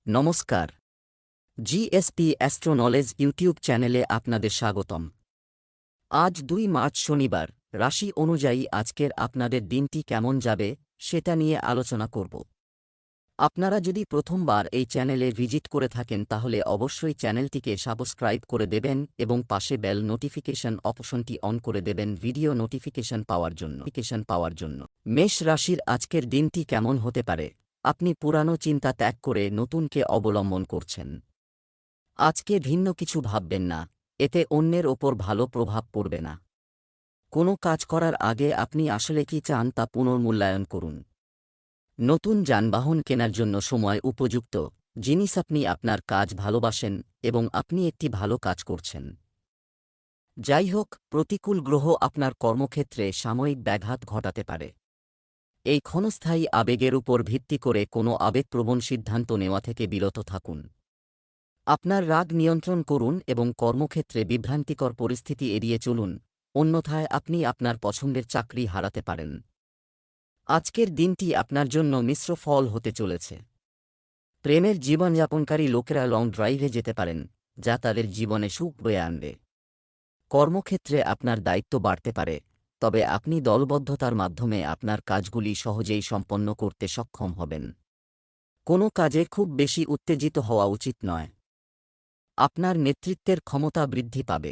নমস্কার। GSP astro knowledge YouTube চ্যানেলে আপনাদের স্বাগতম। আজ ২ মার্চ শনিবার, রাশি অনুযায়ী আজকের আপনাদের দিনটি কেমন যাবে সেটা নিয়ে আলোচনা করব। আপনারা যদি প্রথমবার এই চ্যানেলে ভিজিট করে থাকেন তাহলে অবশ্যই চ্যানেলটিকে সাবস্ক্রাইব করে দেবেন এবং পাশে বেল নোটিফিকেশন অপশনটি অন করে দেবেন ভিডিও নোটিফিকেশন পাওয়ার জন্য। মেষ রাশির আজকের দিনটি কেমন হতে পারে? আপনি পুরানো চিন্তা ত্যাগ করে নতুনকে অবলম্বন করছেন। আজকে ভিন্ন কিছু ভাববেন না, এতে অন্যের ওপর ভালো প্রভাব পড়বে না। কোনো কাজ করার আগে আপনি আসলে কি চান তা পুনর্মূল্যায়ন করুন। নতুন যানবাহন কেনার জন্য সময় উপযুক্ত, জিনিস আপনি আপনার কাজ ভালোবাসেন এবং আপনি একটি ভালো কাজ করছেন। যাই হোক, প্রতিকূল গ্রহ আপনার কর্মক্ষেত্রে সাময়িক ব্যাঘাত ঘটাতে পারে। এই ক্ষণস্থায়ী আবেগের উপর ভিত্তি করে কোনো আবেগপ্রবণ সিদ্ধান্ত নেওয়া থেকে বিরত থাকুন। আপনার রাগ নিয়ন্ত্রণ করুন এবং কর্মক্ষেত্রে বিভ্রান্তিকর পরিস্থিতি এড়িয়ে চলুন, অন্যথায় আপনি আপনার পছন্দের চাকরি হারাতে পারেন। আজকের দিনটি আপনার জন্য মিশ্র ফল হতে চলেছে। প্রেমের জীবনযাপনকারী লোকেরা লং ড্রাইভে যেতে পারেন, যা তাদের জীবনে সুখ বয়ে আনবে। কর্মক্ষেত্রে আপনার দায়িত্ব বাড়তে পারে, তবে আপনি দলবদ্ধতার মাধ্যমে আপনার কাজগুলি সহজেই সম্পন্ন করতে সক্ষম হবেন। কোনো কাজে খুব বেশি উত্তেজিত হওয়া উচিত নয়। আপনার নেতৃত্বের ক্ষমতা বৃদ্ধি পাবে।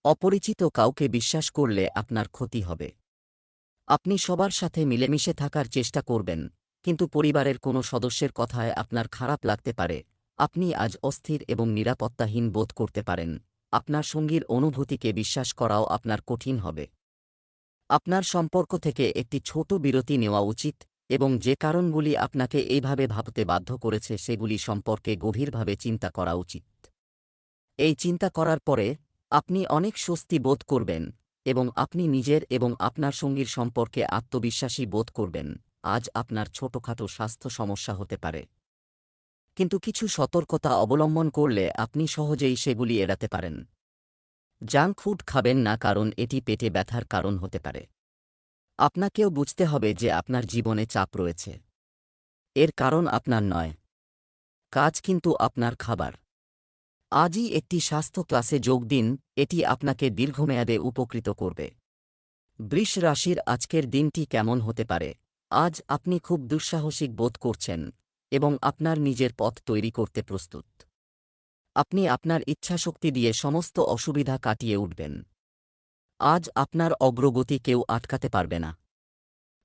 অপরিচিত কাউকে বিশ্বাস করলে আপনার ক্ষতি হবে। আপনি সবার সাথে মিলেমিশে থাকার চেষ্টা করবেন, কিন্তু পরিবারের কোনো সদস্যের কথায় আপনার খারাপ লাগতে পারে। আপনি আজ অস্থির এবং নিরাপত্তাহীন বোধ করতে পারেন। আপনার সঙ্গীর অনুভূতিকে বিশ্বাস করাও আপনার কঠিন হবে। আপনার সম্পর্ক থেকে একটি ছোট বিরতি নেওয়া উচিত এবং যে কারণগুলি আপনাকে এইভাবে ভাবতে বাধ্য করেছে সেগুলি সম্পর্কে গভীরভাবে চিন্তা করা উচিত। এই চিন্তা করার পরে আপনি অনেক স্বস্তি বোধ করবেন এবং আপনি নিজের এবং আপনার সঙ্গীর সম্পর্কে আত্মবিশ্বাসী বোধ করবেন। আজ আপনার ছোটখাটো স্বাস্থ্য সমস্যা হতে পারে, কিন্তু কিছু সতর্কতা অবলম্বন করলে আপনি সহজেই সেগুলি এড়াতে পারেন। জাঙ্ক ফুড খাবেন না, কারণ এটি পেটে ব্যথার কারণ হতে পারে। আপনাকেও বুঝতে হবে যে আপনার জীবনে চাপ রয়েছে। এর কারণ আপনার নয়, কাজ কিন্তু আপনার খাবার। আজই একটি স্বাস্থ্য ক্লাসে যোগ দিন, এটি আপনাকে দীর্ঘমেয়াদে উপকৃত করবে। বৃষ রাশির আজকের দিনটি কেমন হতে পারে? আজ আপনি খুব দুঃসাহসিক বোধ করছেন এবং আপনার নিজের পথ তৈরি করতে প্রস্তুত। আপনি আপনার ইচ্ছাশক্তি দিয়ে সমস্ত অসুবিধা কাটিয়ে উঠবেন। আজ আপনার অগ্রগতি কেউ আটকাতে পারবে না।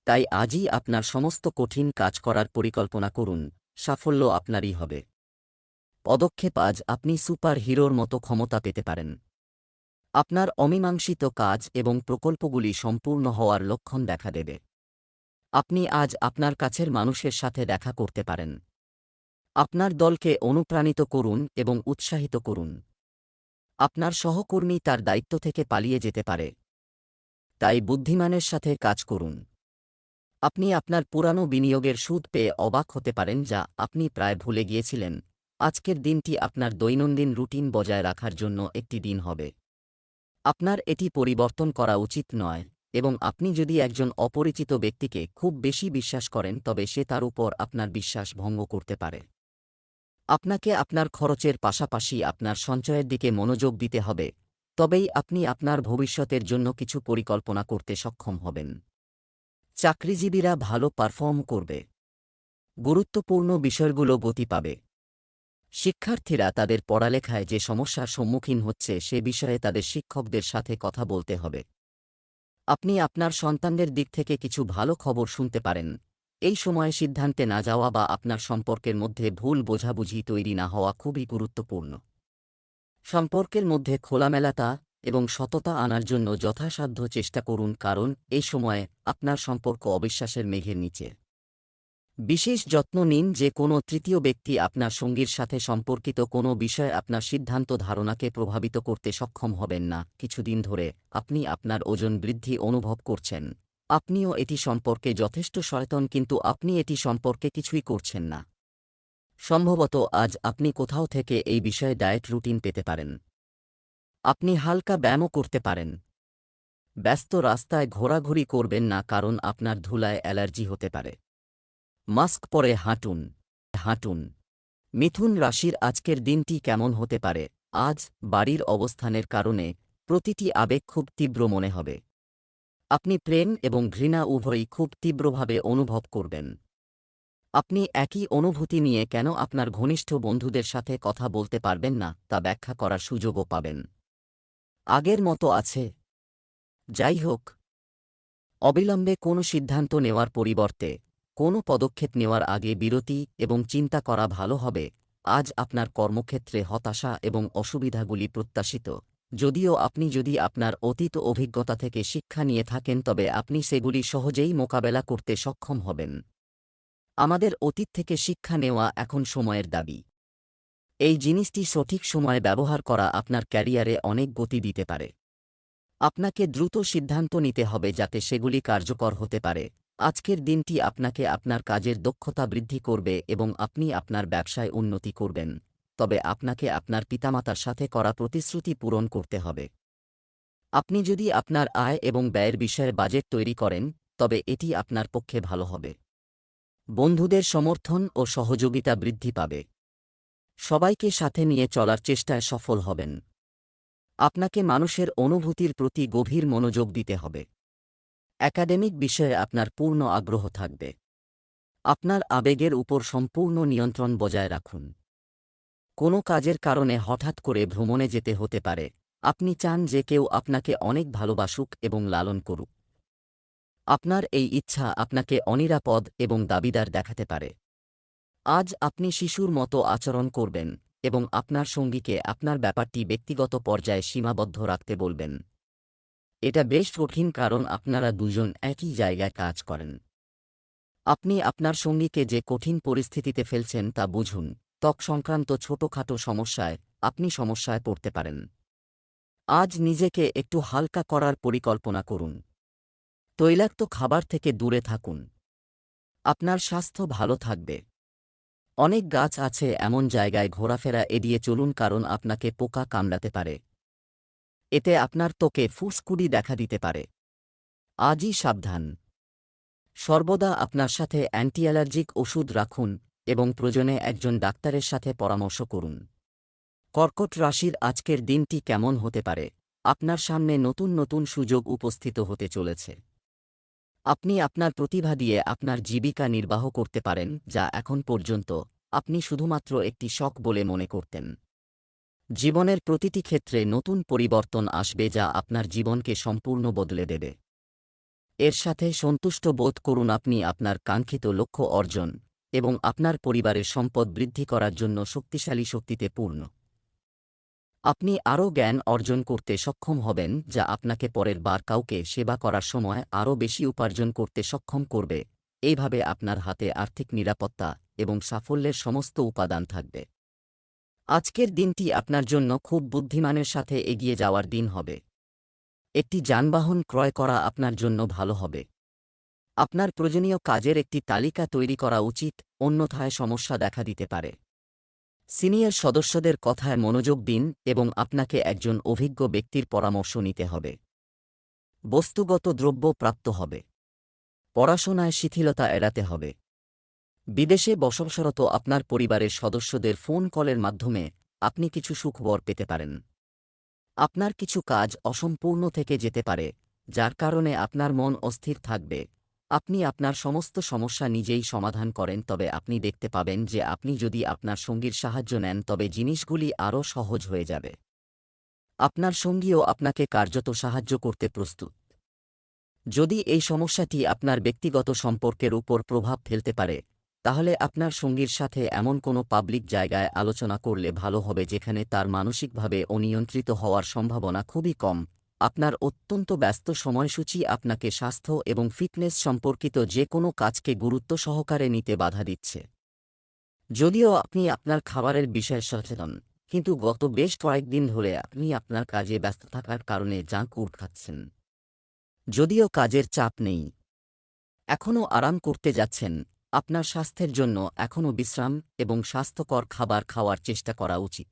তাই আজই আপনার সমস্ত কঠিন কাজ করার পরিকল্পনা করুন, সাফল্য আপনারই হবে। পদক্ষেপ আজ আপনি সুপার হিরোর মতো ক্ষমতা পেতে পারেন। আপনার অমীমাংসিত কাজ এবং প্রকল্পগুলি সম্পূর্ণ হওয়ার লক্ষণ দেখা দেবে। আপনি আজ আপনার কাছের মানুষের সাথে দেখা করতে পারেন। আপনার দলকে অনুপ্রাণিত করুন এবং উৎসাহিত করুন। আপনার সহকর্মী তার দায়িত্ব থেকে পালিয়ে যেতে পারে, তাই বুদ্ধিমানের সাথে কাজ করুন। আপনি আপনার পুরানো বিনিয়োগের সুদ পেয়ে অবাক হতে পারেন, যা আপনি প্রায় ভুলে গিয়েছিলেন। আজকের দিনটি আপনার দৈনন্দিন রুটিন বজায় রাখার জন্য একটি দিন হবে। আপনার এটি পরিবর্তন করা উচিত নয় এবং আপনি যদি একজন অপরিচিত ব্যক্তিকে খুব বেশি বিশ্বাস করেন তবে সে তার উপর আপনার বিশ্বাস ভঙ্গ করতে পারে। আপনাকে আপনার খরচের পাশাপাশি আপনার সঞ্চয়ের দিকে মনোযোগ দিতে হবে, তবেই আপনি আপনার ভবিষ্যতের জন্য কিছু পরিকল্পনা করতে সক্ষম হবেন। চাকরিজীবীরা ভালো পারফর্ম করবে। গুরুত্বপূর্ণ বিষয়গুলো গতি পাবে। শিক্ষার্থীরা তাদের পড়ালেখায় যে সমস্যার সম্মুখীন হচ্ছে সে বিষয়ে তাদের শিক্ষকদের সাথে কথা বলতে হবে। আপনি আপনার সন্তানদের দিক থেকে কিছু ভালো খবর শুনতে পারেন। এই সময়ে সিদ্ধান্তে না যাওয়া বা আপনার সম্পর্কের মধ্যে ভুল বোঝাবুঝি তৈরি না হওয়া খুবই গুরুত্বপূর্ণ। সম্পর্কের মধ্যে খোলামেলাতা এবং সততা আনার জন্য যথাসাধ্য চেষ্টা করুন, কারণ এই সময়ে আপনার সম্পর্ক অবিশ্বাসের মেঘের নিচে। বিশেষ যত্ন নিন যে কোনো তৃতীয় ব্যক্তি আপনার সঙ্গীর সাথে সম্পর্কিত কোনো বিষয়ে আপনার সিদ্ধান্ত ধারণাকে প্রভাবিত করতে সক্ষম হবেন না। কিছুদিন ধরে আপনি আপনার ওজন বৃদ্ধি অনুভব করছেন। আপনিও এটি সম্পর্কে যথেষ্ট সচেতন, কিন্তু আপনি এটি সম্পর্কে কিছুই করছেন না। সম্ভবত আজ আপনি কোথাও থেকে এই বিষয়ে ডায়েট রুটিন পেতে পারেন। আপনি হালকা ব্যায়ামও করতে পারেন। ব্যস্ত রাস্তায় ঘোরাঘুরি করবেন না, কারণ আপনার ধুলায় অ্যালার্জি হতে পারে। মাস্ক পরে হাঁটুন। মিথুন রাশির আজকের দিনটি কেমন হতে পারে? আজ বাড়ির অবস্থানের কারণে প্রতিটি আবেগ খুব তীব্র মনে হবে। আপনি প্রেম এবং ঘৃণা উভয়ই খুব তীব্রভাবে অনুভব করবেন। আপনি একই অনুভূতি নিয়ে কেন আপনার ঘনিষ্ঠ বন্ধুদের সাথে কথা বলতে পারবেন না তা ব্যাখ্যা করার সুযোগও পাবেন। আগের মতো আছে। যাই হোক, অবিলম্বে কোনো সিদ্ধান্ত নেওয়ার পরিবর্তে কোনো পদক্ষেপ নেওয়ার আগে বিরতি এবং চিন্তা করা ভালো হবে। আজ আপনার কর্মক্ষেত্রে হতাশা এবং অসুবিধাগুলি প্রত্যাশিত। যদিও আপনি যদি আপনার অতীত অভিজ্ঞতা থেকে শিক্ষা নিয়ে থাকেন তবে আপনি সেগুলি সহজেই মোকাবেলা করতে সক্ষম হবেন। আমাদের অতীত থেকে শিক্ষা নেওয়া এখন সময়ের দাবি। এই জিনিসটি সঠিক সময়ে ব্যবহার করা আপনার ক্যারিয়ারে অনেক গতি দিতে পারে। আপনাকে দ্রুত সিদ্ধান্ত নিতে হবে যাতে সেগুলি কার্যকর হতে পারে। আজকের দিনটি আপনাকে আপনার কাজের দক্ষতা বৃদ্ধি করবে এবং আপনি আপনার ব্যবসায় উন্নতি করবেন। তবে আপনাকে আপনার পিতামাতার সাথে করা প্রতিশ্রুতি পূরণ করতে হবে। আপনি যদি আপনার আয় এবং ব্যয়ের বিষয়ে বাজেট তৈরি করেন তবে এটি আপনার পক্ষে ভালো হবে। বন্ধুদের সমর্থন ও সহযোগিতা বৃদ্ধি পাবে। সবাইকে সাথে নিয়ে চলার চেষ্টায় সফল হবেন। আপনাকে মানুষের অনুভূতির প্রতি গভীর মনোযোগ দিতে হবে। একাডেমিক বিষয়ে আপনার পূর্ণ আগ্রহ থাকবে। আপনার আবেগের উপর সম্পূর্ণ নিয়ন্ত্রণ বজায় রাখুন। কোনো কাজের কারণে হঠাৎ করে ভ্রমণে যেতে হতে পারে। আপনি চান যে কেউ আপনাকে অনেক ভালোবাসুক এবং লালন করুক। আপনার এই ইচ্ছা আপনাকে অনিরাপদ এবং দাবিদার দেখাতে পারে। আজ আপনি শিশুর মতো আচরণ করবেন এবং আপনার সঙ্গীকে আপনার ব্যাপারটি ব্যক্তিগত পর্যায়ে সীমাবদ্ধ রাখতে বলবেন। এটা বেশ কঠিন কারণ আপনারা দুজন একই জায়গায় কাজ করেন। আপনি আপনার সঙ্গীকে যে কঠিন পরিস্থিতিতে ফেলছেন তা বুঝুন। ত্বক সংক্রান্ত ছোটখাটো সমস্যায় আপনি সমস্যায় পড়তে পারেন। আজ নিজেকে একটু হালকা করার পরিকল্পনা করুন। তৈলাক্ত খাবার থেকে দূরে থাকুন। আপনার স্বাস্থ্য ভালো থাকবে। অনেক গাছ আছে এমন জায়গায় ঘোরাফেরা এড়িয়ে চলুন কারণ আপনাকে পোকা কামড়াতে পারে। এতে আপনার ত্বকে ফুসকুড়ি দেখা দিতে পারে। আজই সাবধান। সর্বদা আপনার সাথে অ্যান্টি অ্যালার্জিক ওষুধ রাখুন এবং প্রয়োজনে একজন ডাক্তারের সাথে পরামর্শ করুন। কর্কট রাশির আজকের দিনটি কেমন হতে পারে? আপনার সামনে নতুন নতুন সুযোগ উপস্থিত হতে চলেছে। আপনি আপনার প্রতিভা দিয়ে আপনার জীবিকা নির্বাহ করতে পারেন যা এখন পর্যন্ত আপনি শুধুমাত্র একটি শখ বলে মনে করতেন। জীবনের প্রতিটি ক্ষেত্রে নতুন পরিবর্তন আসবে যা আপনার জীবনকে সম্পূর্ণ বদলে দেবে। এর সাথে সন্তুষ্ট বোধ করুন আপনি আপনার কাঙ্ক্ষিত লক্ষ্য অর্জন এবং আপনার পরিবারের সম্পদ বৃদ্ধি করার জন্য শক্তিশালী শক্তিতে পূর্ণ। আপনি আরও জ্ঞান অর্জন করতে সক্ষম হবেন যা আপনাকে পরের বার কাউকে সেবা করার সময় আরও বেশি উপার্জন করতে সক্ষম করবে। এইভাবে আপনার হাতে আর্থিক নিরাপত্তা এবং সাফল্যের সমস্ত উপাদান থাকবে। আজকের দিনটি আপনার জন্য খুব বুদ্ধিমানের সাথে এগিয়ে যাওয়ার দিন হবে। একটি যানবাহন ক্রয় করা আপনার জন্য ভালো হবে। আপনার প্রয়োজনীয় কাজের একটি তালিকা তৈরি করা উচিত, অন্যথায় সমস্যা দেখা দিতে পারে। সিনিয়র সদস্যদের কথায় মনোযোগ দিন এবং আপনাকে একজন অভিজ্ঞ ব্যক্তির পরামর্শ নিতে হবে। বস্তুগত দ্রব্য প্রাপ্ত হবে। পড়াশোনায় শিথিলতা এড়াতে হবে। বিদেশে বসবাসরত আপনার পরিবারের সদস্যদের ফোন কলের মাধ্যমে আপনি কিছু সুখবর পেতে পারেন। আপনার কিছু কাজ অসম্পূর্ণ থেকে যেতে পারে যার কারণে আপনার মন অস্থির থাকবে। আপনি আপনার সমস্ত সমস্যা নিজেই সমাধান করেন তবে আপনি দেখতে পাবেন যে আপনি যদি আপনার সঙ্গীর সাহায্য নেন তবে জিনিসগুলি আরও সহজ হয়ে যাবে। আপনার সঙ্গীও আপনাকে কার্যত সাহায্য করতে প্রস্তুত। যদি এই সমস্যাটি আপনার ব্যক্তিগত সম্পর্কের উপর প্রভাব ফেলতে পারে তাহলে আপনার সঙ্গীর সাথে এমন কোনো পাবলিক জায়গায় আলোচনা করলে ভালো হবে যেখানে তার মানসিকভাবে অনিয়ন্ত্রিত হওয়ার সম্ভাবনা খুবই কম। আপনার অত্যন্ত ব্যস্ত সময়সূচি আপনাকে স্বাস্থ্য এবং ফিটনেস সম্পর্কিত যে কোনো কাজকে গুরুত্ব সহকারে নিতে বাধা দিচ্ছে। যদিও আপনি আপনার খাবারের বিষয়ে সচেতন, কিন্তু গত বেশ কয়েকদিন ধরে আপনি আপনার কাজে ব্যস্ত থাকার কারণে জাঙ্ক ফুড খাচ্ছেন। যদিও কাজের চাপ নেই, এখনও আরাম করতে যাচ্ছেন, আপনার স্বাস্থ্যের জন্য এখনও বিশ্রাম এবং স্বাস্থ্যকর খাবার খাওয়ার চেষ্টা করা উচিত।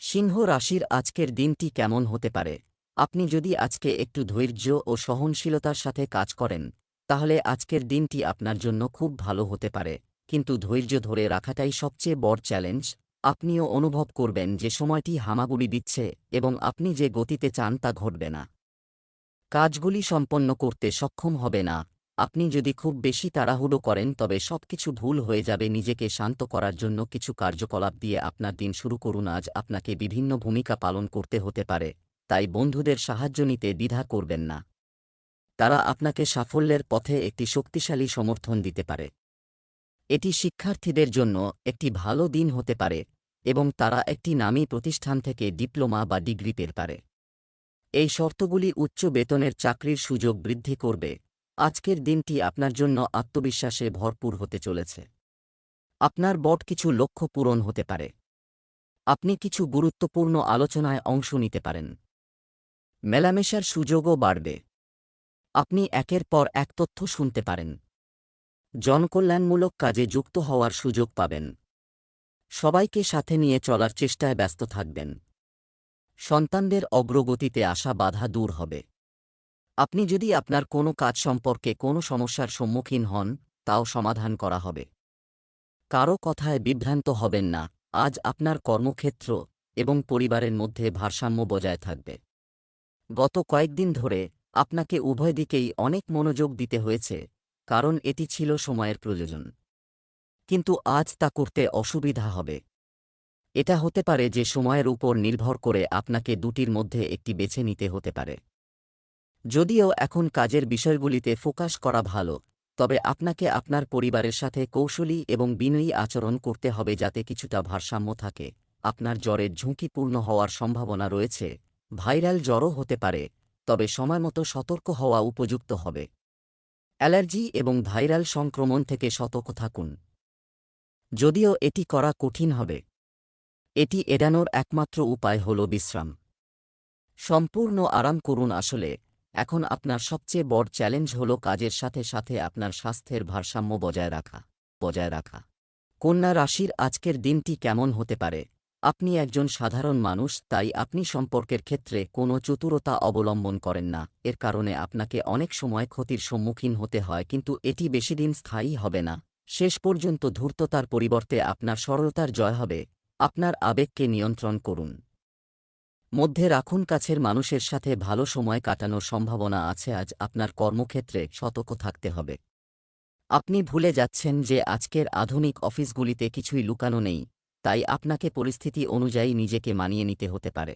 সিংহ রাশির আজকের দিনটি কেমন হতে পারে? আপনি যদি আজকে একটু ধৈর্য ও সহনশীলতার সাথে কাজ করেন তাহলে আজকের দিনটি আপনার জন্য খুব ভালো হতে পারে। কিন্তু ধৈর্য ধরে রাখাটাই সবচেয়ে বড় চ্যালেঞ্জ। আপনিও অনুভব করবেন যে সময়টি হামাগুড়ি দিচ্ছে এবং আপনি যে গতিতে চান তা ঘটবে না। কাজগুলি সম্পন্ন করতে সক্ষম হবে না। আপনি যদি খুব বেশি তাড়াহুড়ো করেন তবে সবকিছু ভুল হয়ে যাবে। নিজেকে শান্ত করার জন্য কিছু কার্যকলাপ দিয়ে আপনার দিন শুরু করুন। আজ আপনাকে বিভিন্ন ভূমিকা পালন করতে হতে পারে, তাই বন্ধুদের সাহায্য নিতে দ্বিধা করবেন না। তারা আপনাকে সাফল্যের পথে একটি শক্তিশালী সমর্থন দিতে পারে। এটি শিক্ষার্থীদের জন্য একটি ভালো দিন হতে পারে এবং তারা একটি নামী প্রতিষ্ঠান থেকে ডিপ্লোমা বা ডিগ্রি পেতে পারে। এই শর্তগুলি উচ্চ বেতনের চাকরির সুযোগ বৃদ্ধি করবে। আজকের দিনটি আপনার জন্য আত্মবিশ্বাসে ভরপুর হতে চলেছে। আপনার বড় কিছু লক্ষ্য পূরণ হতে পারে। আপনি কিছু গুরুত্বপূর্ণ আলোচনায় অংশ নিতে পারেন। মেলামেশার সুযোগও বাড়বে। আপনি একের পর এক তথ্য শুনতে পারেন। জনকল্যাণমূলক কাজে যুক্ত হওয়ার সুযোগ পাবেন। সবাইকে সাথে নিয়ে চলার চেষ্টায় ব্যস্ত থাকবেন। সন্তানদের অগ্রগতিতে আসা বাধা দূর হবে। আপনি যদি আপনার কোনো কাজ সম্পর্কে কোনো সমস্যার সম্মুখীন হন, তাও সমাধান করা হবে। কারও কথায় বিভ্রান্ত হবেন না। আজ আপনার কর্মক্ষেত্র এবং পরিবারের মধ্যে ভারসাম্য বজায় থাকবে। গত কয়েকদিন ধরে আপনাকে উভয় দিকেই অনেক মনোযোগ দিতে হয়েছে, কারণ এটি ছিল সময়ের প্রয়োজন। কিন্তু আজ তা করতে অসুবিধা হবে। এটা হতে পারে যে সময়ের উপর নির্ভর করে আপনাকে দুটির মধ্যে একটি বেছে নিতে হতে পারে। যদিও এখন কাজের বিষয়গুলিতে ফোকাস করা ভালো, তবে আপনাকে আপনার পরিবারের সাথে কৌশলী এবং বিনয়ী আচরণ করতে হবে যাতে কিছুটা ভারসাম্য থাকে। আপনার জ্বরের ঝুঁকিপূর্ণ হওয়ার সম্ভাবনা রয়েছে। ভাইরাল জ্বরও হতে পারে, তবে সময়মতো সতর্ক হওয়া উপযুক্ত হবে। অ্যালার্জি এবং ভাইরাল সংক্রমণ থেকে সতর্ক থাকুন। যদিও এটি করা কঠিন হবে, এটি এড়ানোর একমাত্র উপায় হল বিশ্রাম। সম্পূর্ণ আরাম করুন। আসলে এখন আপনার সবচেয়ে বড় চ্যালেঞ্জ হল কাজের সাথে সাথে আপনার স্বাস্থ্যের ভারসাম্য বজায় রাখা। কন্যা রাশির আজকের দিনটি কেমন হতে পারে? আপনি একজন সাধারণ মানুষ, তাই আপনি সম্পর্কের ক্ষেত্রে কোনো চতুরতা অবলম্বন করেন না। এর কারণে আপনাকে অনেক সময় ক্ষতির সম্মুখীন হতে হয়, কিন্তু এটি বেশিদিন স্থায়ী হবে না। শেষ পর্যন্ত ধূর্ততার পরিবর্তে আপনার সরলতার জয় হবে। আপনার আবেগকে নিয়ন্ত্রণ করুন। মধ্যে রাখুন। কাছের মানুষের সাথে ভালো সময় কাটানোর সম্ভাবনা আছে। আজ আপনার কর্মক্ষেত্রে সতর্ক থাকতে হবে। আপনি ভুলে যাচ্ছেন যে আজকের আধুনিক অফিসগুলিতে কিছুই লুকানো নেই, তাই আপনাকে পরিস্থিতি অনুযায়ী নিজেকে মানিয়ে নিতে হতে পারে।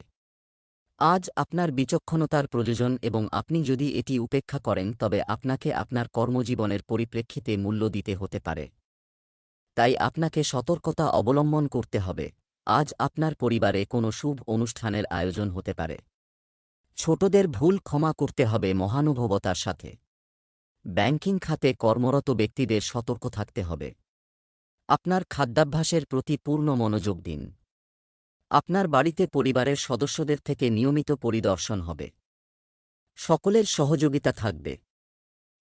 আজ আপনার বিচক্ষণতার প্রয়োজন এবং আপনি যদি এটি উপেক্ষা করেন তবে আপনাকে আপনার কর্মজীবনের পরিপ্রেক্ষিতে মূল্য দিতে হতে পারে। তাই আপনাকে সতর্কতা অবলম্বন করতে হবে। আজ আপনার পরিবারে কোনো শুভ অনুষ্ঠানের আয়োজন হতে পারে। ছোটদের ভুল ক্ষমা করতে হবে মহানুভবতার সাথে। ব্যাংকিং খাতে কর্মরত ব্যক্তিদের সতর্ক থাকতে হবে। আপনার খাদ্যাভ্যাসের প্রতি পূর্ণ মনোযোগ দিন। আপনার বাড়িতে পরিবারের সদস্যদের থেকে নিয়মিত পরিদর্শন হবে। সকলের সহযোগিতা থাকবে।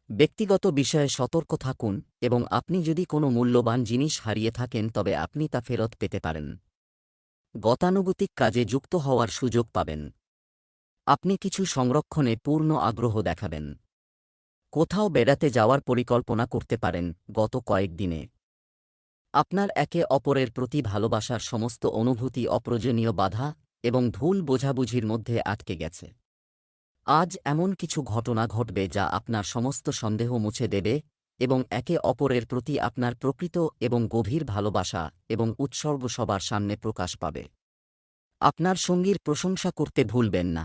ব্যক্তিগত বিষয়ে সতর্ক থাকুন এবং আপনি যদি কোনো মূল্যবান জিনিস হারিয়ে থাকেন তবে আপনি তা ফেরত পেতে পারেন। গতানুগতিক কাজে যুক্ত হওয়ার সুযোগ পাবেন। আপনি কিছু সংরক্ষণে পূর্ণ আগ্রহ দেখাবেন। কোথাও বেড়াতে যাওয়ার পরিকল্পনা করতে পারেন। গত কয়েকদিনে আপনার একে অপরের প্রতি ভালোবাসার সমস্ত অনুভূতি অপ্রয়োজনীয় বাধা এবং ভুল বোঝাবুঝির মধ্যে আটকে গেছে। আজ এমন কিছু ঘটনা ঘটবে যা আপনার সমস্ত সন্দেহ মুছে দেবে এবং একে অপরের প্রতি আপনার প্রকৃত এবং গভীর ভালোবাসা এবং উৎসর্গ সবার সামনে প্রকাশ পাবে। আপনার সঙ্গীর প্রশংসা করতে ভুলবেন না।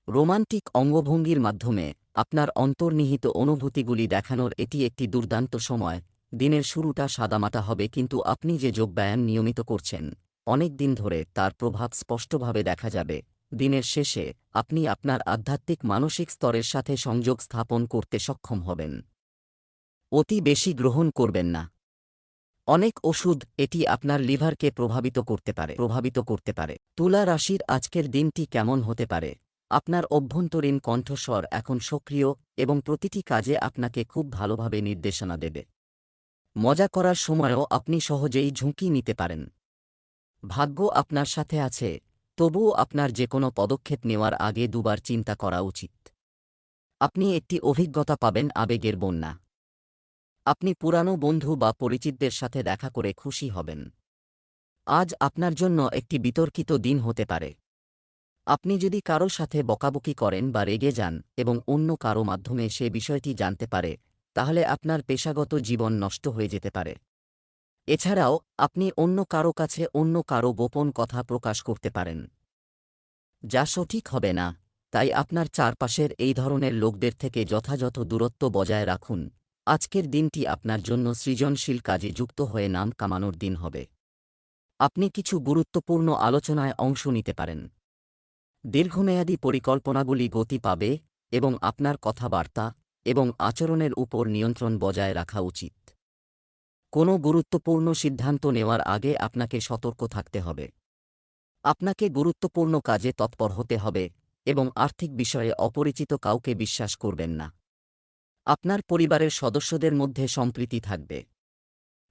রোমান্টিক অঙ্গভঙ্গির মাধ্যমে আপনার অন্তর্নিহিত অনুভূতিগুলি দেখানোর এটি একটি দুর্দান্ত সময়। দিনের শুরুটা সাদামাটা হবে, কিন্তু আপনি যে যোগব্যায়াম নিয়মিত করছেন অনেক দিন ধরে তার প্রভাব স্পষ্টভাবে দেখা যাবে। দিনের শেষে আপনি আপনার আধ্যাত্মিক মানসিক স্তরের সাথে সংযোগ স্থাপন করতে সক্ষম হবেন। অতি বেশি গ্রহণ করবেন না। অনেক ওষুধ এটি আপনার লিভারকে প্রভাবিত করতে পারে। তুলা রাশির আজকের দিনটি কেমন হতে পারে? আপনার অভ্যন্তরীণ কণ্ঠস্বর এখন সক্রিয় এবং প্রতিটি কাজে আপনাকে খুব ভালোভাবে নির্দেশনা দেবে। মজা করার সময়ও আপনি সহজেই ঝুঁকি নিতে পারেন। ভাগ্য আপনার সাথে আছে, তবুও আপনার যে কোনো পদক্ষেপ নেওয়ার আগে দুবার চিন্তা করা উচিত। আপনি একটি অভিজ্ঞতা পাবেন আবেগের বন্যা। আপনি পুরানো বন্ধু বা পরিচিতদের সাথে দেখা করে খুশি হবেন। আজ আপনার জন্য একটি বিতর্কিত দিন হতে পারে। আপনি যদি কারো সাথে বকাবকি করেন বা রেগে যান এবং অন্য কারো মাধ্যমে সে বিষয়টি জানতে পারে, তাহলে আপনার পেশাগত জীবন নষ্ট হয়ে যেতে পারে। এছাড়াও আপনি অন্য কারো কাছে অন্য কারো গোপন কথা প্রকাশ করতে পারেন, যা সঠিক হবে না। তাই আপনার চারপাশের এই ধরনের লোকদের থেকে যথাযথ দূরত্ব বজায় রাখুন। আজকের দিনটি আপনার জন্য সৃজনশীল কাজে যুক্ত হয়ে নাম কামানোর দিন হবে। আপনি কিছু গুরুত্বপূর্ণ আলোচনায় অংশ নিতে পারেন। দীর্ঘমেয়াদী পরিকল্পনাগুলি গতি পাবে এবং আপনার কথাবার্তা এবং আচরণের উপর নিয়ন্ত্রণ বজায় রাখা উচিত। কোনো গুরুত্বপূর্ণ সিদ্ধান্ত নেওয়ার আগে আপনাকে সতর্ক থাকতে হবে। আপনাকে গুরুত্বপূর্ণ কাজে তৎপর হতে হবে এবং আর্থিক বিষয়ে অপরিচিত কাউকে বিশ্বাস করবেন না। আপনার পরিবারের সদস্যদের মধ্যে সম্প্রীতি থাকবে।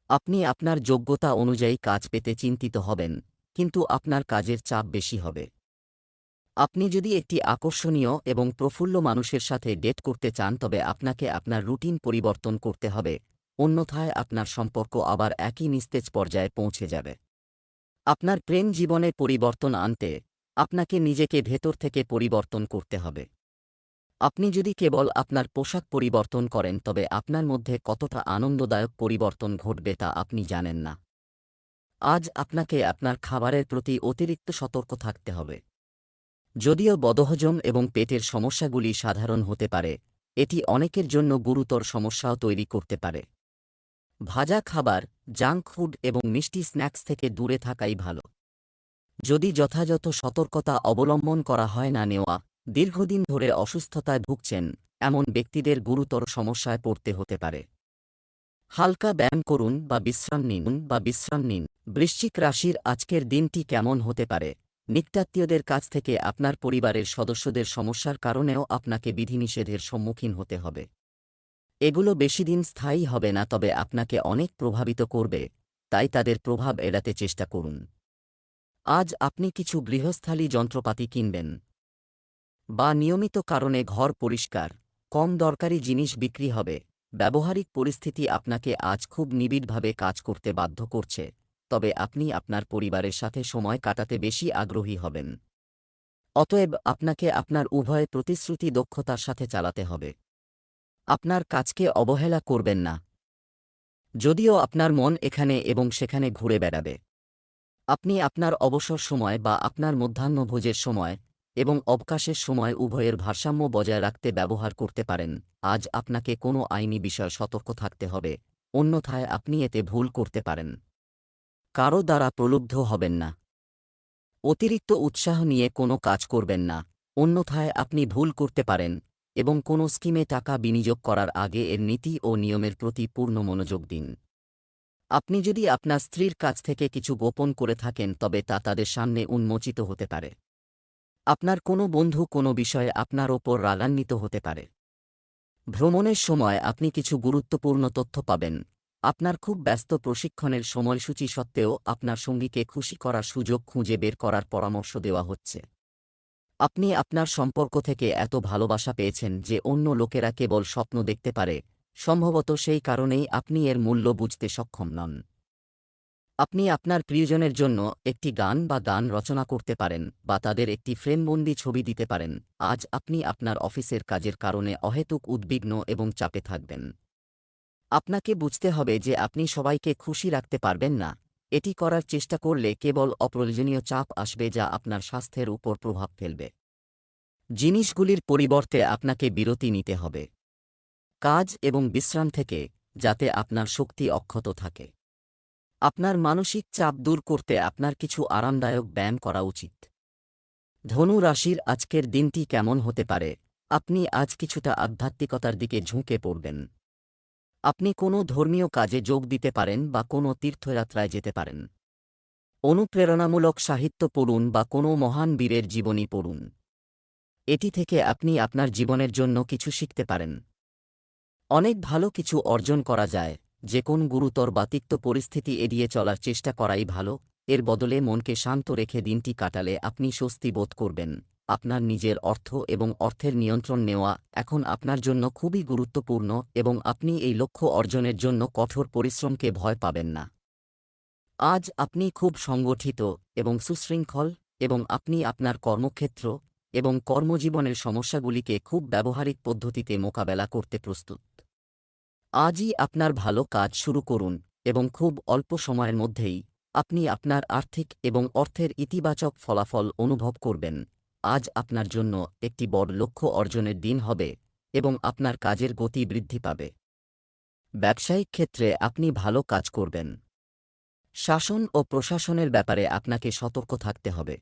আপনি আপনার যোগ্যতা অনুযায়ী কাজ পেতে চিন্তিত হবেন, কিন্তু আপনার কাজের চাপ বেশি হবে। আপনি যদি একটি আকর্ষণীয় এবং প্রফুল্ল মানুষের সাথে ডেট করতে চান, তবে আপনাকে আপনার রুটিন পরিবর্তন করতে হবে, অন্যথায় আপনার সম্পর্ক আবার একই নিস্তেজ পর্যায়ে পৌঁছে যাবে। আপনার প্রেম জীবনে পরিবর্তন আনতে আপনাকে নিজেকে ভেতর থেকে পরিবর্তন করতে হবে। আপনি যদি কেবল আপনার পোশাক পরিবর্তন করেন, তবে আপনার মধ্যে কতটা আনন্দদায়ক পরিবর্তন ঘটবে তা আপনি জানেন না। আজ আপনাকে আপনার খাবারের প্রতি অতিরিক্ত সতর্ক থাকতে হবে। যদিও বদহজম এবং পেটের সমস্যাগুলি সাধারণ হতে পারে, এটি অনেকের জন্য গুরুতর সমস্যাও তৈরি করতে পারে। ভাজা খাবার, জাঙ্ক ফুড এবং মিষ্টি স্ন্যাক্স থেকে দূরে থাকাই ভালো। যদি যথাযথ সতর্কতা অবলম্বন করা হয় না নেওয়া, দীর্ঘদিন ধরে অসুস্থতায় ভুগছেন এমন ব্যক্তিদের গুরুতর সমস্যায় পড়তে হতে পারে। হালকা ব্যায়াম করুন বা বিশ্রাম নিন। বৃশ্চিক রাশির আজকের দিনটি কেমন হতে পারে? নিকটাত্মীয়দের কাছ থেকে আপনার পরিবারের সদস্যদের সমস্যার কারণেও আপনাকে বিধিনিষেধের সম্মুখীন হতে হবে। এগুলো বেশিদিন স্থায়ী হবে না, তবে আপনাকে অনেক প্রভাবিত করবে, তাই তাদের প্রভাব এড়াতে চেষ্টা করুন। আজ আপনি কিছু গৃহস্থালী যন্ত্রপাতি কিনবেন বা নিয়মিত কারণে ঘর পরিষ্কার, কম দরকারি জিনিস বিক্রি হবে। ব্যবহারিক পরিস্থিতি আপনাকে আজ খুব নিবিড়ভাবে কাজ করতে বাধ্য করছে, তবে আপনি আপনার পরিবারের সাথে সময় কাটাতে বেশি আগ্রহী হবেন। অতএব আপনাকে আপনার উভয় প্রতিশ্রুতি দক্ষতার সাথে চালাতে হবে। আপনার কাজকে অবহেলা করবেন না, যদিও আপনার মন এখানে এবং সেখানে ঘুরে বেড়াবে। আপনি আপনার অবসর সময় বা আপনার মধ্যাহ্নভোজের সময় এবং অবকাশের সময় উভয়ের ভারসাম্য বজায় রাখতে ব্যবহার করতে পারেন। আজ আপনাকে কোনো আইনি বিষয়ে সতর্ক থাকতে হবে, অন্যথায় আপনি এতে ভুল করতে পারেন। কারো দ্বারা প্রলুব্ধ হবেন না। অতিরিক্ত উৎসাহ নিয়ে কোনো কাজ করবেন না, অন্যথায় আপনি ভুল করতে পারেন। এবং কোনো স্কিমে টাকা বিনিয়োগ করার আগে এর নীতি ও নিয়মের প্রতি পূর্ণ মনোযোগ দিন। আপনি যদি আপনার স্ত্রীর কাছ থেকে কিছু গোপন করে থাকেন, তবে তা তাদের সামনে উন্মোচিত হতে পারে। আপনার কোনো বন্ধু কোনো বিষয়ে আপনার ওপর রাগান্বিত হতে পারে। ভ্রমণের সময় আপনি কিছু গুরুত্বপূর্ণ তথ্য পাবেন। আপনার খুব ব্যস্ত প্রশিক্ষণের সময়সূচি সত্ত্বেও আপনার সঙ্গীকে খুশি করার সুযোগ খুঁজে বের করার পরামর্শ দেওয়া হচ্ছে। আপনি আপনার সম্পর্ক থেকে এত ভালোবাসা পেয়েছেন যে অন্য লোকেরা কেবল স্বপ্ন দেখতে পারে, সম্ভবত সেই কারণেই আপনি এর মূল্য বুঝতে সক্ষম নন। আপনি আপনার প্রিয়জনের জন্য একটি গান বা গান রচনা করতে পারেন বা তাদের একটি ফ্রেমবন্দি ছবি দিতে পারেন। আজ আপনি আপনার অফিসের কাজের কারণে অহেতুক উদ্বিগ্ন এবং চাপে থাকবেন। আপনাকে বুঝতে হবে যে আপনি সবাইকে খুশি রাখতে পারবেন না। এটি করার চেষ্টা করলে কেবল অপ্রয়োজনীয় চাপ আসবে, যা আপনার স্বাস্থ্যের উপর প্রভাব ফেলবে। জিনিসগুলির পরিবর্তে আপনাকে বিরতি নিতে হবে কাজ এবং বিশ্রাম থেকে, যাতে আপনার শক্তি অক্ষত থাকে। আপনার মানসিক চাপ দূর করতে আপনার কিছু আরামদায়ক ব্যায়াম করা উচিত। ধনু রাশির আজকের দিনটি কেমন হতে পারে? আপনি আজ কিছুটা আধ্যাত্মিকতার দিকে ঝুঁকে পড়বেন। আপনি কোনো ধর্মীয় কাজে যোগ দিতে পারেন বা কোনো তীর্থযাত্রায় যেতে পারেন। অনুপ্রেরণামূলক সাহিত্য পড়ুন বা কোনো মহান বীরের জীবনী পড়ুন। এটি থেকে আপনি আপনার জীবনের জন্য কিছু শিখতে পারেন। অনেক ভালো কিছু অর্জন করা যায়, যে কোন গুরুতর বা তিক্ত পরিস্থিতি এড়িয়ে চলার চেষ্টা করাই ভালো। এর বদলে মনকে শান্ত রেখে দিনটি কাটালে আপনি স্বস্তি বোধ করবেন আপনার নিজের অর্থ এবং অর্থের নিয়ন্ত্রণ নেওয়া এখন আপনার জন্য খুবই গুরুত্বপূর্ণ এবং আপনি এই লক্ষ্য অর্জনের জন্য কঠোর পরিশ্রমকে ভয় পাবেন না। আজ আপনি খুব সংগঠিত এবং সুশৃঙ্খল এবং আপনি আপনার কর্মক্ষেত্র এবং কর্মজীবনের সমস্যাগুলিকে খুব ব্যবহারিক পদ্ধতিতে মোকাবেলা করতে প্রস্তুত। আজই আপনার ভালো কাজ শুরু করুন এবং খুব অল্প সময়ের মধ্যেই আপনি আপনার আর্থিক এবং অর্থের ইতিবাচক ফলাফল অনুভব করবেন। আজ আপনার জন্য একটি বড় লক্ষ্য অর্জনের দিন হবে এবং আপনার কাজের গতি বৃদ্ধি পাবে। ব্যবসায়িক ক্ষেত্রে আপনি ভালো কাজ করবেন। শাসন ও প্রশাসনের ব্যাপারে আপনাকে সতর্ক থাকতে হবে।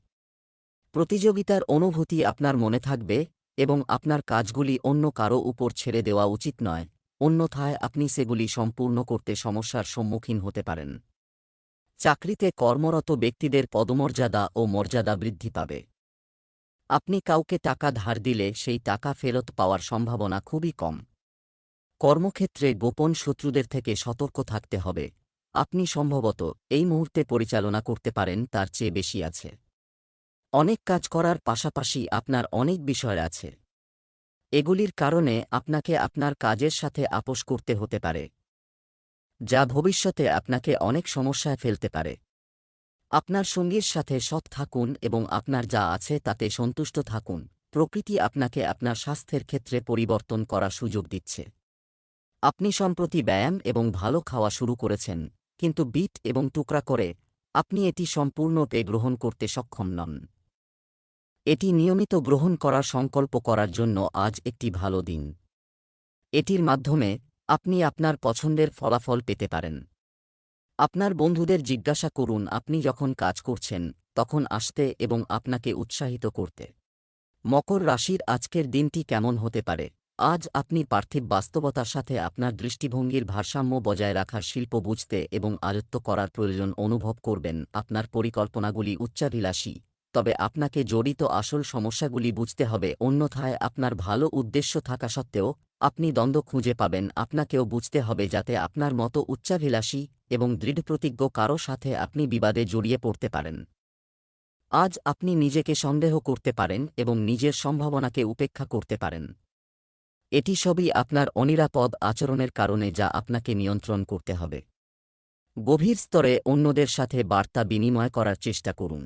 প্রতিযোগিতার অনুভূতি আপনার মনে থাকবে এবং আপনার কাজগুলি অন্য কারও উপর ছেড়ে দেওয়া উচিত নয়, অন্যথায় আপনি সেগুলি সম্পূর্ণ করতে সমস্যার সম্মুখীন হতে পারেন। চাকরিতে কর্মরত ব্যক্তিদের পদমর্যাদা ও মর্যাদা বৃদ্ধি পাবে। আপনি কাউকে টাকা ধার দিলে সেই টাকা ফেরত পাওয়ার সম্ভাবনা খুবই কম। কর্মক্ষেত্রে গোপন শত্রুদের থেকে সতর্ক থাকতে হবে। আপনি সম্ভবত এই মুহূর্তে পরিচালনা করতে পারেন তার চেয়ে বেশি আছে। অনেক কাজ করার পাশাপাশি আপনার অনেক বিষয় আছে। এগুলির কারণে আপনাকে আপনার কাজের সাথে আপোস করতে হতে পারে, যা ভবিষ্যতে আপনাকে অনেক সমস্যায় ফেলতে পারে। আপনার সঙ্গীর সাথে সৎ থাকুন এবং আপনার যা আছে তাতে সন্তুষ্ট থাকুন। প্রকৃতি আপনাকে আপনার স্বাস্থ্যের ক্ষেত্রে পরিবর্তন করার সুযোগ দিচ্ছে। আপনি সম্প্রতি ব্যায়াম এবং ভালো খাওয়া শুরু করেছেন, কিন্তু বিট এবং টুকরা করে আপনি এটি সম্পূর্ণরূপে গ্রহণ করতে সক্ষম নন। এটি নিয়মিত গ্রহণ করার সংকল্প করার জন্য আজ একটি ভালো দিন। এটির মাধ্যমে আপনি আপনার পছন্দের ফলাফল পেতে পারেন। আপনার বন্ধুদের জিজ্ঞাসা করুন আপনি যখন কাজ করছেন তখন আসতে এবং আপনাকে উৎসাহিত করতে। মকর রাশির আজকের দিনটি কেমন হতে পারে? আজ আপনি পার্থিব বাস্তবতার সাথে আপনার দৃষ্টিভঙ্গির ভারসাম্য বজায় রাখার শিল্প বুঝতে এবং আয়ত্ত করার প্রয়োজন অনুভব করবেন। আপনার পরিকল্পনাগুলি উচ্চাভিলাষী, তবে আপনাকে জড়িত আসল সমস্যাগুলি বুঝতে হবে, অন্যথায় আপনার ভালো উদ্দেশ্য থাকা সত্ত্বেও আপনি দ্বন্দ্ব খুঁজে পাবেন। আপনাকেও বুঝতে হবে যাতে আপনার মতো উচ্চাভিলাষী এবং দৃঢ়প্রতিজ্ঞ কারও সাথে আপনি বিবাদে জড়িয়ে পড়তে পারেন। আজ আপনি নিজেকে সন্দেহ করতে পারেন এবং নিজের সম্ভাবনাকে উপেক্ষা করতে পারেন। এটি সবই আপনার অনিরাপদ আচরণের কারণে, যা আপনাকে নিয়ন্ত্রণ করতে হবে। গভীর স্তরে অন্যদের সাথে বার্তা বিনিময় করার চেষ্টা করুন।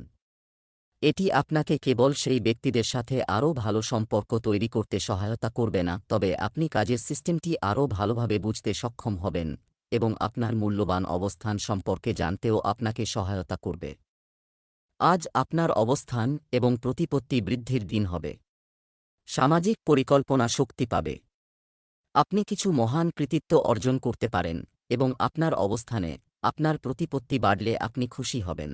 এটি আপনাকে কেবল সেই ব্যক্তিদের সাথে আরও ভালো সম্পর্ক তৈরি করতে সহায়তা করবে না, তবে আপনি কাজের সিস্টেমটি আরও ভালোভাবে বুঝতে সক্ষম হবেন এবং আপনার মূল্যবান অবস্থান সম্পর্কে জানতেও আপনাকে সহায়তা করবে। আজ আপনার অবস্থান এবং প্রতিপত্তি বৃদ্ধির দিন হবে। সামাজিক পরিকল্পনা শক্তি পাবে। আপনি কিছু মহান কৃতিত্ব অর্জন করতে পারেন এবং আপনার অবস্থানে আপনার প্রতিপত্তি বাড়লে আপনি খুশি হবেন।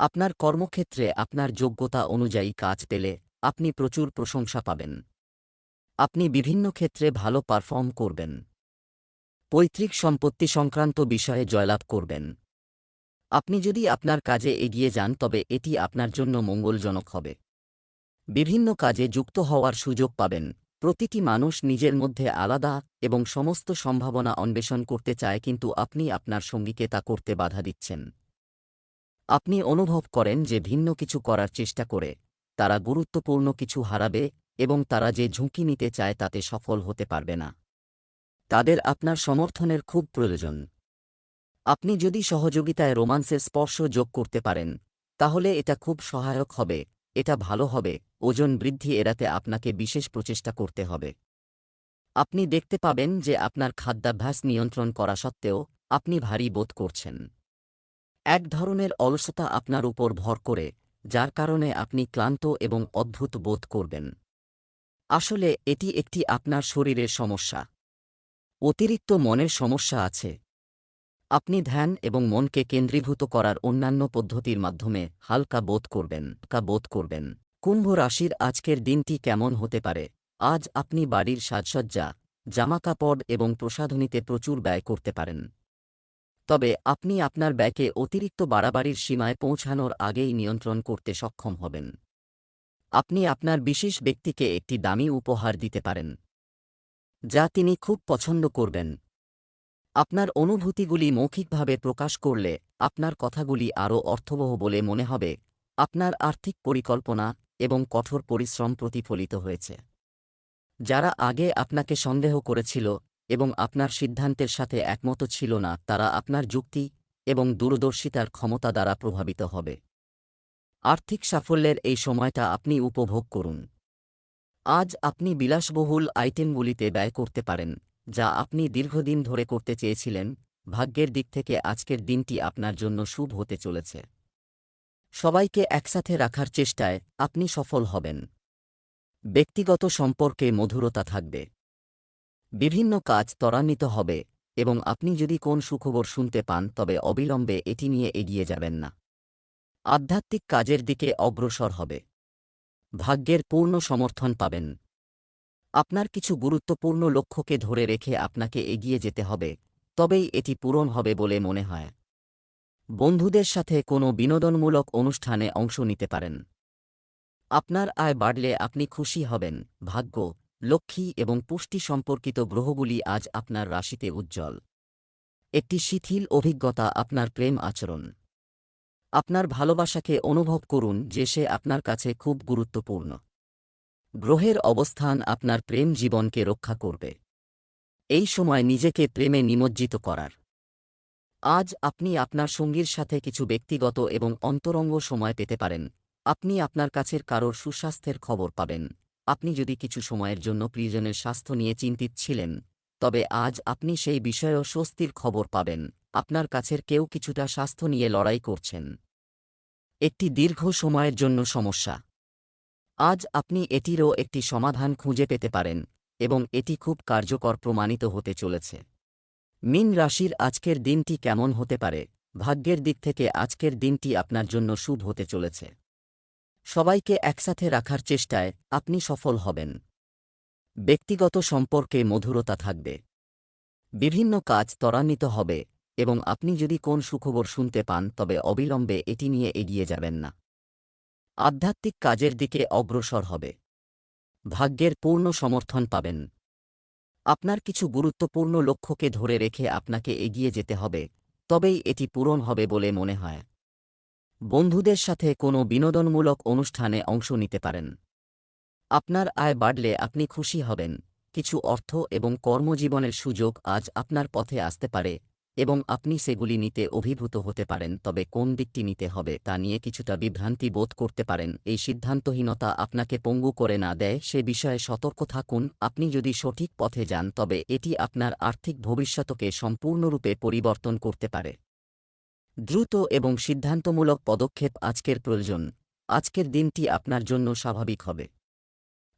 আপনার কর্মক্ষেত্রে আপনার যোগ্যতা অনুযায়ী কাজ পেলে আপনি প্রচুর প্রশংসা পাবেন। আপনি বিভিন্ন ক্ষেত্রে ভালো পারফর্ম করবেন। পৈতৃক সম্পত্তি সংক্রান্ত বিষয়ে জয়লাভ করবেন। আপনি যদি আপনার কাজে এগিয়ে যান তবে এটি আপনার জন্য মঙ্গলজনক হবে। বিভিন্ন কাজে যুক্ত হওয়ার সুযোগ পাবেন। প্রতিটি মানুষ নিজের মধ্যে আলাদা এবং সমস্ত সম্ভাবনা অন্বেষণ করতে চায়, কিন্তু আপনি আপনার সঙ্গীকে তা করতে বাধা দিচ্ছেন। আপনি অনুভব করেন যে ভিন্ন কিছু করার চেষ্টা করে তারা গুরুত্বপূর্ণ কিছু হারাবে এবং তারা যে ঝুঁকি নিতে চায় তাতে সফল হতে পারবে না। তাদের আপনার সমর্থনের খুব প্রয়োজন। আপনি যদি সহযোগিতায় রোমান্সের স্পর্শ যোগ করতে পারেন তাহলে এটা খুব সহায়ক হবে। এটা ভালো হবে। ওজন বৃদ্ধি এড়াতে আপনাকে বিশেষ প্রচেষ্টা করতে হবে। আপনি দেখতে পাবেন যে আপনার খাদ্যাভ্যাস নিয়ন্ত্রণ করা সত্ত্বেও আপনি ভারী বোধ করছেন। এক ধরনের অলসতা আপনার উপর ভর করে, যার কারণে আপনি ক্লান্ত এবং অদ্ভুত বোধ করবেন। আসলে এটি একটি আপনার শরীরের সমস্যা। অতিরিক্ত মনের সমস্যা আছে। আপনি ধ্যান এবং মনকে কেন্দ্রীভূত করার অন্যান্য পদ্ধতির মাধ্যমে হালকা বোধ করবেন। কুম্ভ রাশির আজকের দিনটি কেমন হতে পারে? আজ আপনি বাড়ির সাজসজ্জা, জামাকাপড় এবং প্রসাধনীতে প্রচুর ব্যয় করতে পারেন। তবে আপনি আপনার ব্যয়কে অতিরিক্ত বাড়াবাড়ির সীমায় পৌঁছানোর আগেই নিয়ন্ত্রণ করতে সক্ষম হবেন। আপনি আপনার বিশেষ ব্যক্তিকে একটি দামি উপহার দিতে পারেন, যা তিনি খুব পছন্দ করবেন। আপনার অনুভূতিগুলি মৌখিকভাবে প্রকাশ করলে আপনার কথাগুলি আরও অর্থবহ বলে মনে হবে। আপনার আর্থিক পরিকল্পনা এবং কঠোর পরিশ্রম প্রতিফলিত হয়েছে। যারা আগে আপনাকে সন্দেহ করেছিল এবং আপনার সিদ্ধান্তের সাথে একমত ছিল না, তারা আপনার যুক্তি এবং দূরদর্শিতার ক্ষমতা দ্বারা প্রভাবিত হবে। আর্থিক সাফল্যের এই সময়টা আপনি উপভোগ করুন। আজ আপনি বিলাসবহুল আইটেমগুলিতে ব্যয় করতে পারেন, যা আপনি দীর্ঘদিন ধরে করতে চেয়েছিলেন। ভাগ্যের দিক থেকে আজকের দিনটি আপনার জন্য শুভ হতে চলেছে। সবাইকে একসাথে রাখার চেষ্টায় আপনি সফল হবেন। ব্যক্তিগত সম্পর্কে মধুরতা থাকবে। বিভিন্ন কাজ ত্বরান্বিত হবে এবং আপনি যদি কোন সুখবর শুনতে পান তবে অবিলম্বে এটি নিয়ে এগিয়ে যাবেন না। আধ্যাত্মিক কাজের দিকে অগ্রসর হবে। ভাগ্যের পূর্ণ সমর্থন পাবেন। আপনার কিছু গুরুত্বপূর্ণ লক্ষ্যকে ধরে রেখে আপনাকে এগিয়ে যেতে হবে, তবেই এটি পূরণ হবে বলে মনে হয়। বন্ধুদের সাথে কোনো বিনোদনমূলক অনুষ্ঠানে অংশ নিতে পারেন। আপনার আয় বাড়লে আপনি খুশি হবেন। ভাগ্য, লক্ষ্মী এবং পুষ্টি সম্পর্কিত গ্রহগুলি আজ আপনার রাশিতে উজ্জ্বল। একটি শিথিল অভিজ্ঞতা আপনার প্রেম আচরণ। আপনার ভালোবাসাকে অনুভব করুন যে সে আপনার কাছে খুব গুরুত্বপূর্ণ। গ্রহের অবস্থান আপনার প্রেম জীবনকে রক্ষা করবে। এই সময় নিজেকে প্রেমে নিমজ্জিত করার। আজ আপনি আপনার সঙ্গীর সাথে কিছু ব্যক্তিগত এবং অন্তরঙ্গ সময় পেতে পারেন। আপনি আপনার কাছের কারোর সুস্বাস্থ্যের খবর পাবেন। আপনি যদি কিছু সময়ের জন্য প্রিয়জনের স্বাস্থ্য নিয়ে চিন্তিত ছিলেন, তবে আজ আপনি সেই বিষয়েও স্বস্তির খবর পাবেন। আপনার কাছের কেউ কিছুটা স্বাস্থ্য নিয়ে লড়াই করছেন। একটি দীর্ঘ সময়ের জন্য সমস্যা। আজ আপনি এটিরও একটি সমাধান খুঁজে পেতে পারেন এবং এটি খুব কার্যকর প্রমাণিত হতে চলেছে। মীন রাশির আজকের দিনটি কেমন হতে পারে? ভাগ্যের দিক থেকে আজকের দিনটি আপনার জন্য শুভ হতে চলেছে। সবাইকে একসাথে রাখার চেষ্টায় আপনি সফল হবেন। ব্যক্তিগত সম্পর্কে মধুরতা থাকবে। বিভিন্ন কাজ ত্বরান্বিত হবে এবং আপনি যদি কোন সুখবর শুনতে পান তবে অবিলম্বে এটি নিয়ে এগিয়ে যাবেন না। আধ্যাত্মিক কাজের দিকে অগ্রসর হবে। ভাগ্যের পূর্ণ সমর্থন পাবেন। আপনার কিছু গুরুত্বপূর্ণ লক্ষ্যকে ধরে রেখে আপনাকে এগিয়ে যেতে হবে, তবেই এটি পূরণ হবে বলে মনে হয়। বন্ধুদের সাথে কোনো বিনোদনমূলক অনুষ্ঠানে অংশ নিতে পারেন। আপনার আয় বাড়লে আপনি খুশি হবেন। কিছু অর্থ এবং কর্মজীবনের সুযোগ আজ আপনার পথে আসতে পারে এবং আপনি সেগুলি নিতে অভিভূত হতে পারেন, তবে কোন দিকটি নিতে হবে তা নিয়ে কিছুটা বিভ্রান্তি বোধ করতে পারেন। এই সিদ্ধান্তহীনতা আপনাকে পঙ্গু করে না দেয় সে বিষয়ে সতর্ক থাকুন। আপনি যদি সঠিক পথে যান তবে এটি আপনার আর্থিক ভবিষ্যতকে সম্পূর্ণরূপে পরিবর্তন করতে পারে। দ্রুত এবং সিদ্ধান্তমূলক পদক্ষেপ আজকের প্রয়োজন। আজকের দিনটি আপনার জন্য স্বাভাবিক হবে।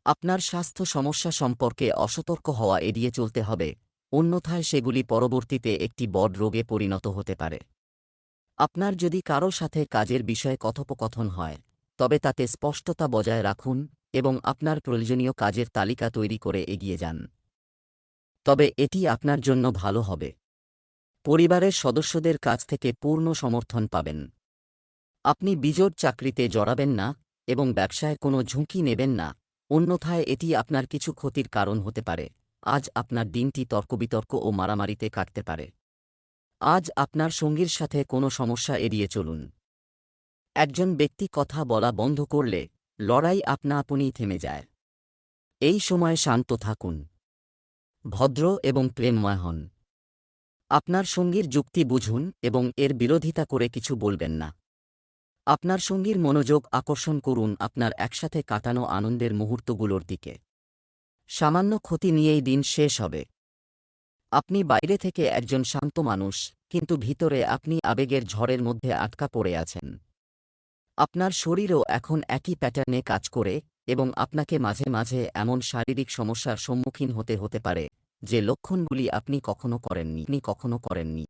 আপনার স্বাস্থ্য সমস্যা সম্পর্কে অসতর্ক হওয়া এড়িয়ে চলতে হবে, অন্যথায় সেগুলি পরবর্তীতে একটি বড় রোগে পরিণত হতে পারে। আপনার যদি কারো সাথে কাজের বিষয়ে কথোপকথন হয়, তবে তাতে স্পষ্টতা বজায় রাখুন এবং আপনার প্রয়োজনীয় কাজের তালিকা তৈরি করে এগিয়ে যান। তবে এটি আপনার জন্য ভালো হবে। পরিবারের সদস্যদের কাছ থেকে পূর্ণ সমর্থন পাবেন। আপনি বিজোড় চাকরিতে জড়াবেন না এবং ব্যবসায় কোনো ঝুঁকি নেবেন না, অন্যথায় এটি আপনার কিছু ক্ষতির কারণ হতে পারে। আজ আপনার দিনটি তর্কবিতর্ক ও মারামারিতে কাটতে পারে। আজ আপনার সঙ্গীর সাথে কোনো সমস্যা এড়িয়ে চলুন। একজন ব্যক্তি কথা বলা বন্ধ করলে লড়াই আপনা আপনিই থেমে যায়। এই সময় শান্ত থাকুন। ভদ্র এবং প্রেমময় হন। আপনার সঙ্গীর যুক্তি বুঝুন এবং এর বিরোধিতা করে কিছু বলবেন না। আপনার সঙ্গীর মনোযোগ আকর্ষণ করুন আপনার একসাথে কাটানো আনন্দের মুহূর্তগুলোর দিকে। সামান্য ক্ষতি নিয়েই দিন শেষ হবে। আপনি বাইরে থেকে একজন শান্ত মানুষ, কিন্তু ভিতরে আপনি আবেগের ঝড়ের মধ্যে আটকা পড়ে আছেন। আপনার শরীরও এখন একই প্যাটার্নে কাজ করে এবং আপনাকে মাঝে মাঝে এমন শারীরিক সমস্যার সম্মুখীন হতে পারে যে লক্ষণগুলি আপনি কখনো করেননি।